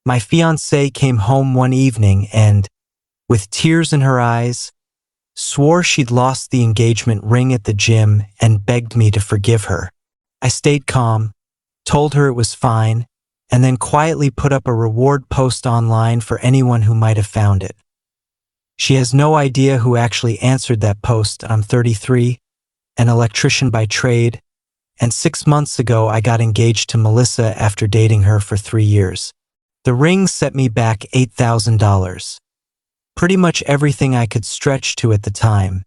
My fiancée came home one evening and, with tears in her eyes, swore she'd lost the engagement ring at the gym and begged me to forgive her. I stayed calm, told her it was fine, and then quietly put up a reward post online for anyone who might have found it. She has no idea who actually answered that post. I'm 33, an electrician by trade, and 6 months ago I got engaged to Melissa after dating her for 3 years. The ring set me back $8,000. Pretty much everything I could stretch to at the time,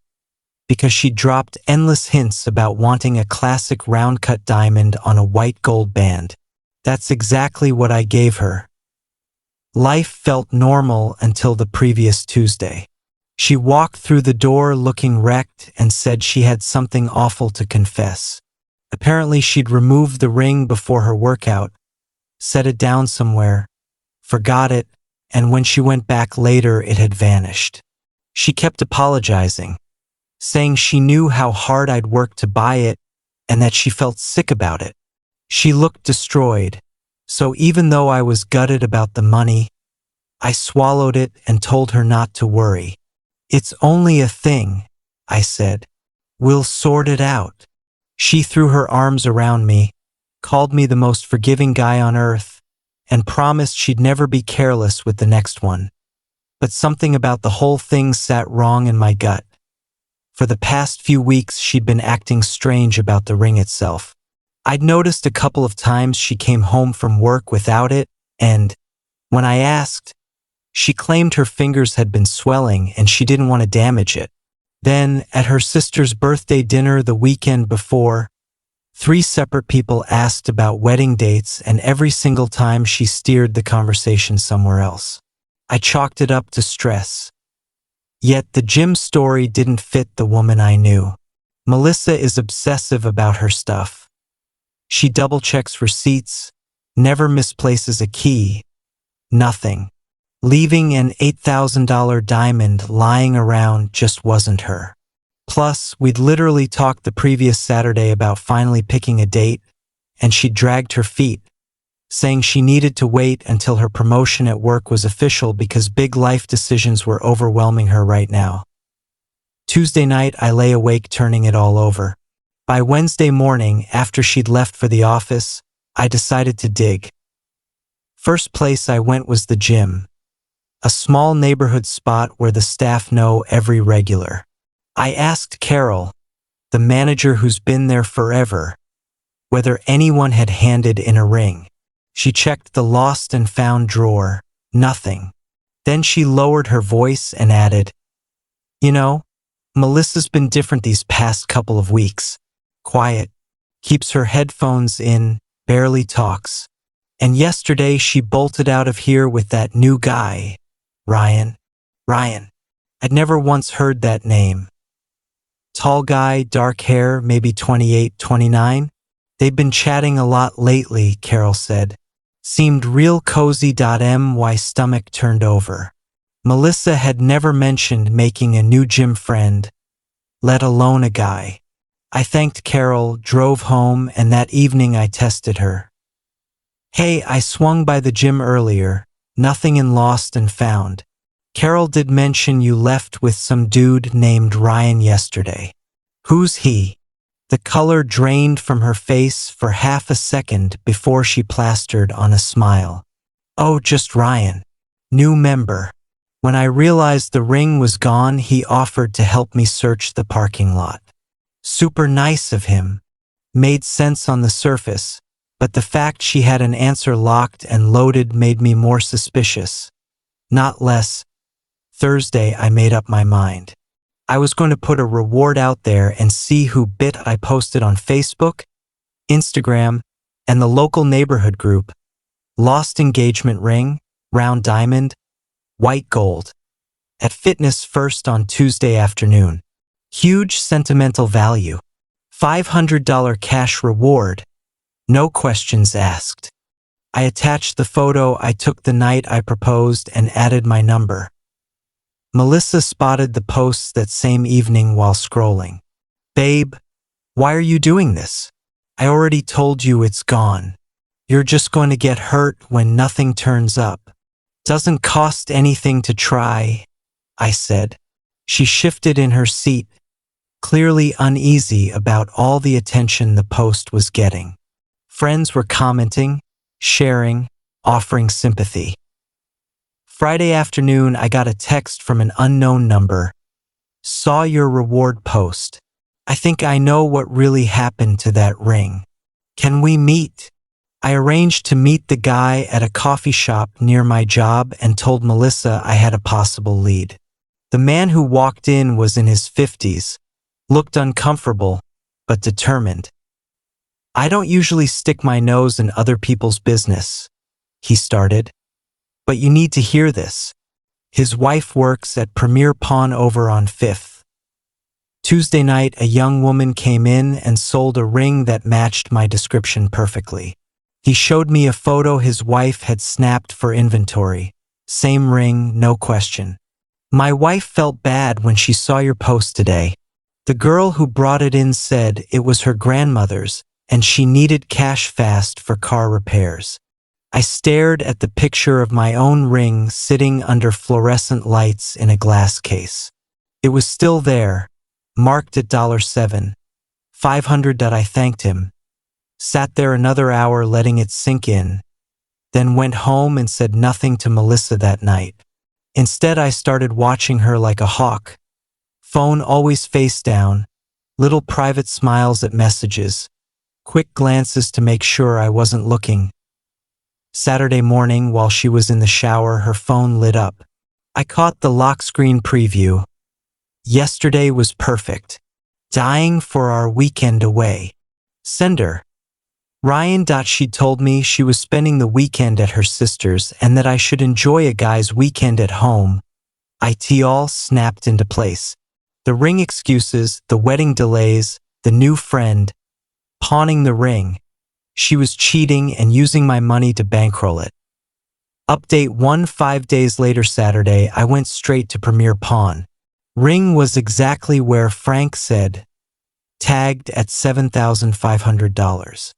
because she dropped endless hints about wanting a classic round-cut diamond on a white gold band. That's exactly what I gave her. Life felt normal until the previous Tuesday. She walked through the door looking wrecked and said she had something awful to confess. Apparently she'd removed the ring before her workout, set it down somewhere, forgot it, and when she went back later it had vanished. She kept apologizing, saying she knew how hard I'd worked to buy it and that she felt sick about it. She looked destroyed, so even though I was gutted about the money, I swallowed it and told her not to worry. "It's only a thing," I said. "We'll sort it out." She threw her arms around me, called me the most forgiving guy on earth, and promised she'd never be careless with the next one. But something about the whole thing sat wrong in my gut. For the past few weeks, she'd been acting strange about the ring itself. I'd noticed a couple of times she came home from work without it, and, when I asked, she claimed her fingers had been swelling and she didn't want to damage it. Then, at her sister's birthday dinner the weekend before, 3 separate people asked about wedding dates, and every single time she steered the conversation somewhere else. I chalked it up to stress. Yet the gym story didn't fit the woman I knew. Melissa is obsessive about her stuff. She double-checks receipts, never misplaces a key, nothing. Leaving an $8,000 diamond lying around just wasn't her. Plus, we'd literally talked the previous Saturday about finally picking a date, and she dragged her feet, saying she needed to wait until her promotion at work was official because big life decisions were overwhelming her right now. Tuesday night, I lay awake turning it all over. By Wednesday morning, after she'd left for the office, I decided to dig. First place I went was the gym, a small neighborhood spot where the staff know every regular. I asked Carol, the manager who's been there forever, whether anyone had handed in a ring. She checked the lost and found drawer, nothing. Then she lowered her voice and added, "You know, Melissa's been different these past couple of weeks. Quiet, keeps her headphones in, barely talks. And yesterday she bolted out of here with that new guy, Ryan. Ryan. I'd never once heard that name. Tall guy, dark hair, maybe 28, 29. They've been chatting a lot lately," Carol said. "Seemed real cozy. My stomach turned over. Melissa had never mentioned making a new gym friend, let alone a guy. I thanked Carol, drove home, and that evening I tested her. "Hey, I swung by the gym earlier, nothing in lost and found. Carol did mention you left with some dude named Ryan yesterday. Who's he?" The color drained from her face for half a second before she plastered on a smile. "Oh, just Ryan. New member. When I realized the ring was gone, he offered to help me search the parking lot. Super nice of him. Made sense on the surface, but the fact she had an answer locked and loaded made me more suspicious. Not less. Thursday, I made up my mind. I was going to put a reward out there and see who bit. I posted on Facebook, Instagram, and the local neighborhood group. Lost engagement ring, round diamond, white gold. At Fitness First on Tuesday afternoon. Huge sentimental value. $500 cash reward. No questions asked. I attached the photo I took the night I proposed and added my number. Melissa spotted the posts that same evening while scrolling. "Babe, why are you doing this? I already told you it's gone." You're just going to get hurt when nothing turns up. Doesn't cost anything to try, I said. She shifted in her seat, clearly uneasy about all the attention the post was getting. Friends were commenting, sharing, offering sympathy. Friday afternoon, I got a text from an unknown number. Saw your reward post. I think I know what really happened to that ring. Can we meet? I arranged to meet the guy at a coffee shop near my job and told Melissa I had a possible lead. The man who walked in was in his 50s, looked uncomfortable, but determined. I don't usually stick my nose in other people's business, he started, but you need to hear this. His wife works at Premier Pawn over on 5th. Tuesday night, a young woman came in and sold a ring that matched my description perfectly. He showed me a photo his wife had snapped for inventory. Same ring, no question. My wife felt bad when she saw your post today. The girl who brought it in said it was her grandmother's and she needed cash fast for car repairs. I stared at the picture of my own ring sitting under fluorescent lights in a glass case. It was still there, marked at $7, $500 that I thanked him. Sat there another hour letting it sink in, then went home and said nothing to Melissa that night. Instead, I started watching her like a hawk. Phone always face down, little private smiles at messages, quick glances to make sure I wasn't looking. Saturday morning, while she was in the shower, her phone lit up. I caught the lock screen preview. Yesterday was perfect. Dying for our weekend away. Sender. Ryan. She told me she was spending the weekend at her sister's and that I should enjoy a guy's weekend at home. It all snapped into place. The ring excuses, the wedding delays, the new friend, pawning the ring. She was cheating and using my money to bankroll it. Update 1. 5 days later, Saturday, I went straight to Premier Pawn. Ring was exactly where Frank said, tagged at $7,500.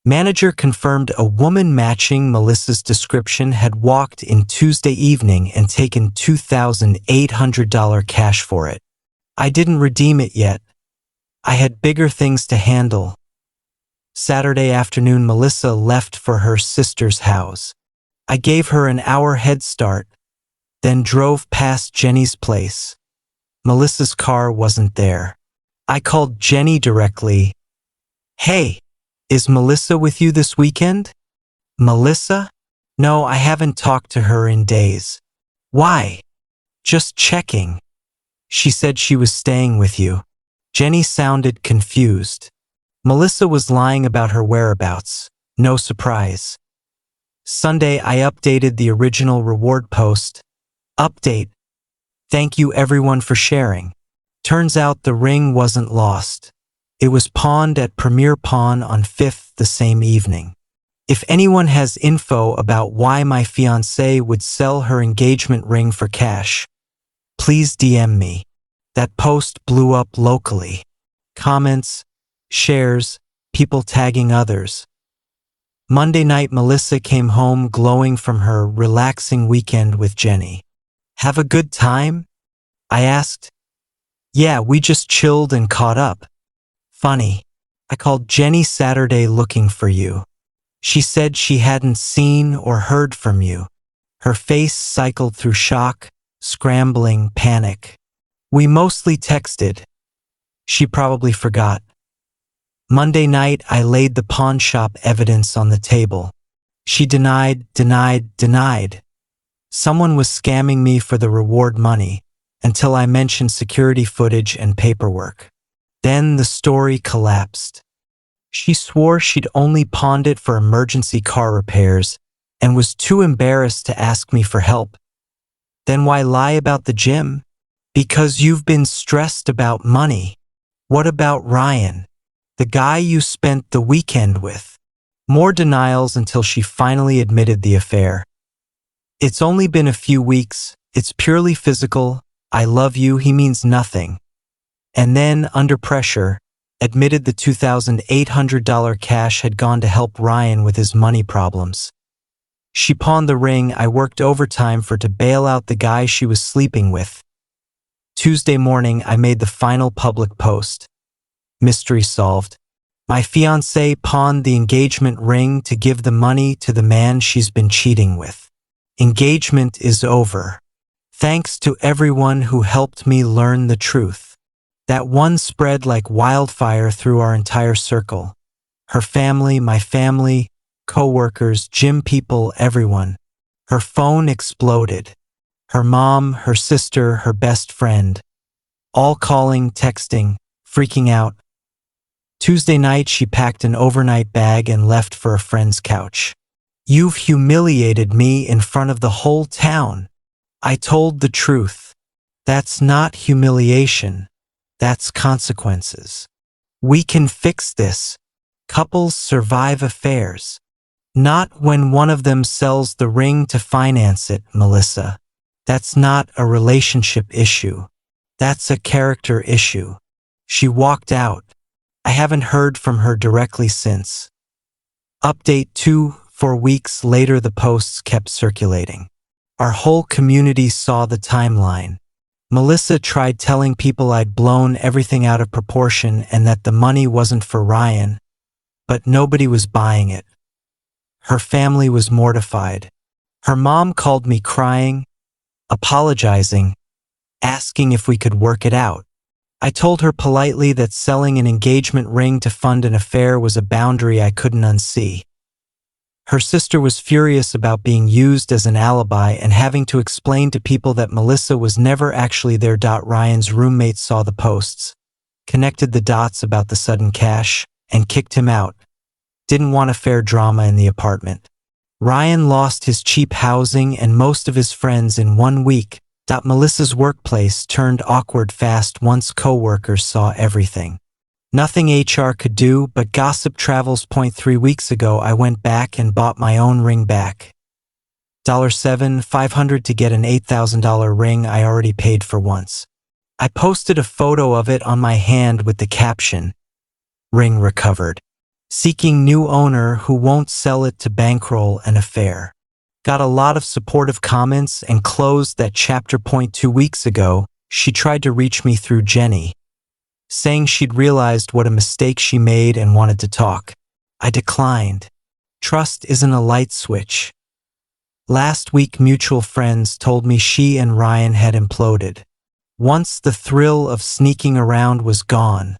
Manager confirmed a woman matching Melissa's description had walked in Tuesday evening and taken $2,800 cash for it. I didn't redeem it yet. I had bigger things to handle. Saturday afternoon, Melissa left for her sister's house. I gave her an hour head start, then drove past Jenny's place. Melissa's car wasn't there. I called Jenny directly. Hey, is Melissa with you this weekend? Melissa? No, I haven't talked to her in days. Why? Just checking. She said she was staying with you. Jenny sounded confused. Melissa was lying about her whereabouts. No surprise. Sunday, I updated the original reward post. Update. Thank you everyone for sharing. Turns out the ring wasn't lost. It was pawned at Premier Pawn on 5th the same evening. If anyone has info about why my fiancée would sell her engagement ring for cash, please DM me. That post blew up locally. Comments, shares, people tagging others. Monday night, Melissa came home glowing from her relaxing weekend with Jenny. Have a good time? I asked. Yeah, we just chilled and caught up. Funny. I called Jenny Saturday looking for you. She said she hadn't seen or heard from you. Her face cycled through shock, scrambling, panic. We mostly texted. She probably forgot. Monday night, I laid the pawn shop evidence on the table. She denied. Someone was scamming me for the reward money until I mentioned security footage and paperwork. Then the story collapsed. She swore she'd only pawned it for emergency car repairs and was too embarrassed to ask me for help. Then why lie about the gym? Because you've been stressed about money. What about Ryan, the guy you spent the weekend with? More denials until she finally admitted the affair. It's only been a few weeks. It's purely physical. I love you. He means nothing. And then, under pressure, admitted the $2,800 cash had gone to help Ryan with his money problems. She pawned the ring I worked overtime for to bail out the guy she was sleeping with. Tuesday morning, I made the final public post. Mystery solved. My fiancée pawned the engagement ring to give the money to the man she's been cheating with. Engagement is over. Thanks to everyone who helped me learn the truth. That one spread like wildfire through our entire circle. Her family, my family, co-workers, gym people, everyone. Her phone exploded. Her mom, her sister, her best friend. All calling, texting, freaking out. Tuesday night, she packed an overnight bag and left for a friend's couch. You've humiliated me in front of the whole town. I told the truth. That's not humiliation. That's consequences. We can fix this. Couples survive affairs. Not when one of them sells the ring to finance it, Melissa. That's not a relationship issue. That's a character issue. She walked out. I haven't heard from her directly since. Update 2, 4 weeks later the posts kept circulating. Our whole community saw the timeline. Melissa tried telling people I'd blown everything out of proportion and that the money wasn't for Ryan, but nobody was buying it. Her family was mortified. Her mom called me crying, apologizing, asking if we could work it out. I told her politely that selling an engagement ring to fund an affair was a boundary I couldn't unsee. Her sister was furious about being used as an alibi and having to explain to people that Melissa was never actually there. Ryan's roommate saw the posts, connected the dots about the sudden cash, and kicked him out. Didn't want affair drama in the apartment. Ryan lost his cheap housing and most of his friends in 1 week. Melissa's workplace turned awkward fast once co-workers saw everything. Nothing HR could do, but gossip travels. 3 weeks ago, I went back and bought my own ring back. $7,500 to get an $8,000 ring I already paid for once. I posted a photo of it on my hand with the caption, "Ring recovered. Seeking new owner who won't sell it to bankroll an affair." Got a lot of supportive comments and closed that chapter. 2 weeks ago, she tried to reach me through Jenny, saying she'd realized what a mistake she made and wanted to talk. I declined. Trust isn't a light switch. Last week, mutual friends told me she and Ryan had imploded. Once the thrill of sneaking around was gone,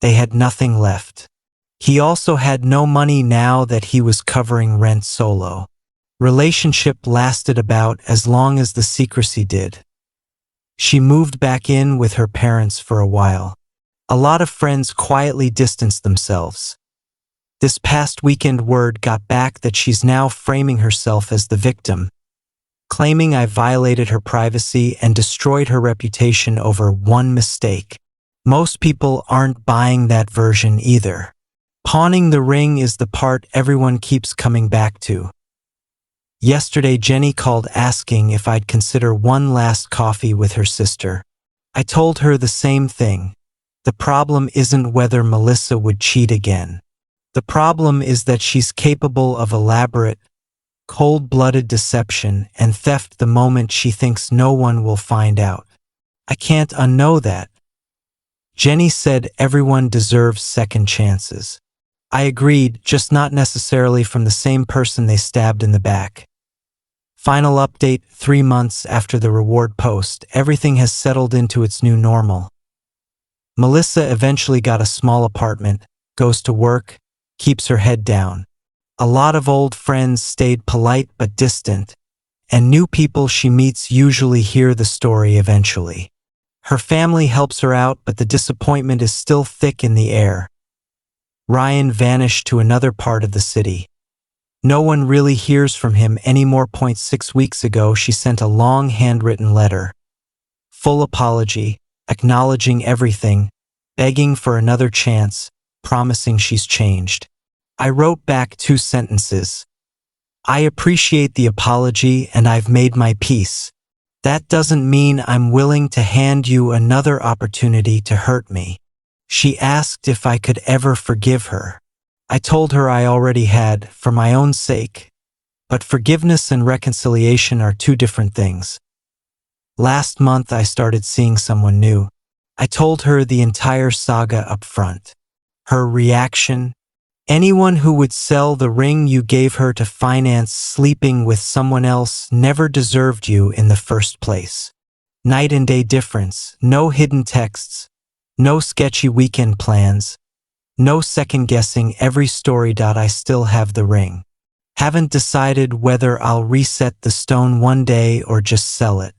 they had nothing left. He also had no money now that he was covering rent solo. Relationship lasted about as long as the secrecy did. She moved back in with her parents for a while. A lot of friends quietly distanced themselves. This past weekend, word got back that she's now framing herself as the victim, claiming I violated her privacy and destroyed her reputation over one mistake. Most people aren't buying that version either. Pawning the ring is the part everyone keeps coming back to. Yesterday, Jenny called asking if I'd consider one last coffee with her sister. I told her the same thing. The problem isn't whether Melissa would cheat again. The problem is that she's capable of elaborate, cold-blooded deception and theft the moment she thinks no one will find out. I can't unknow that. Jenny said everyone deserves second chances. I agreed, just not necessarily from the same person they stabbed in the back. Final update: 3 months after the reward post, everything has settled into its new normal. Melissa eventually got a small apartment, goes to work, keeps her head down. A lot of old friends stayed polite but distant, and new people she meets usually hear the story eventually. Her family helps her out, but the disappointment is still thick in the air. Ryan vanished to another part of the city. No one really hears from him anymore. 6 weeks ago, she sent a long handwritten letter. Full apology, acknowledging everything, begging for another chance, promising she's changed. I wrote back 2 sentences. I appreciate the apology and I've made my peace. That doesn't mean I'm willing to hand you another opportunity to hurt me. She asked if I could ever forgive her. I told her I already had, for my own sake. But forgiveness and reconciliation are two different things. Last month I started seeing someone new. I told her the entire saga up front. Her reaction? Anyone who would sell the ring you gave her to finance sleeping with someone else never deserved you in the first place. Night and day difference, no hidden texts, no sketchy weekend plans, no second guessing every story. I still have the ring. Haven't decided whether I'll reset the stone one day or just sell it.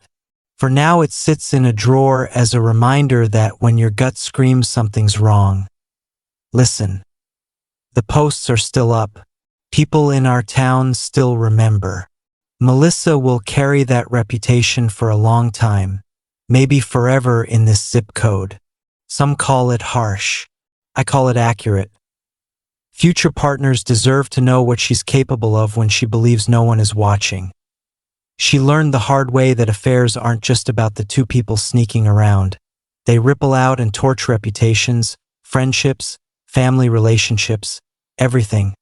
For now it sits in a drawer as a reminder that when your gut screams something's wrong. Listen. The posts are still up. People in our town still remember. Melissa will carry that reputation for a long time, maybe forever in this zip code. Some call it harsh. I call it accurate. Future partners deserve to know what she's capable of when she believes no one is watching. She learned the hard way that affairs aren't just about the two people sneaking around. They ripple out and torch reputations, friendships, family relationships, everything.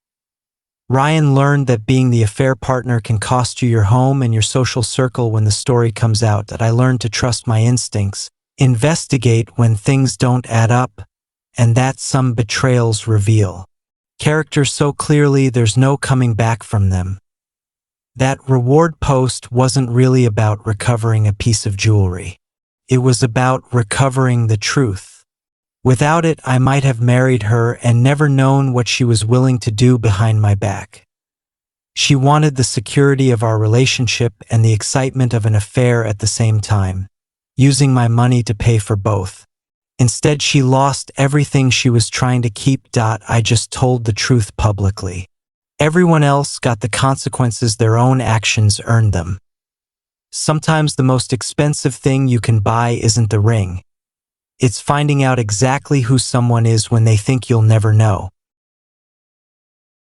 Ryan learned that being the affair partner can cost you your home and your social circle. When the story comes out, that I learned to trust my instincts, investigate when things don't add up, and that some betrayals reveal characters so clearly there's no coming back from them. That reward post wasn't really about recovering a piece of jewelry. It was about recovering the truth. Without it, I might have married her and never known what she was willing to do behind my back. She wanted the security of our relationship and the excitement of an affair at the same time, using my money to pay for both. Instead, she lost everything she was trying to keep. I just told the truth publicly. Everyone else got the consequences their own actions earned them. Sometimes the most expensive thing you can buy isn't the ring. It's finding out exactly who someone is when they think you'll never know.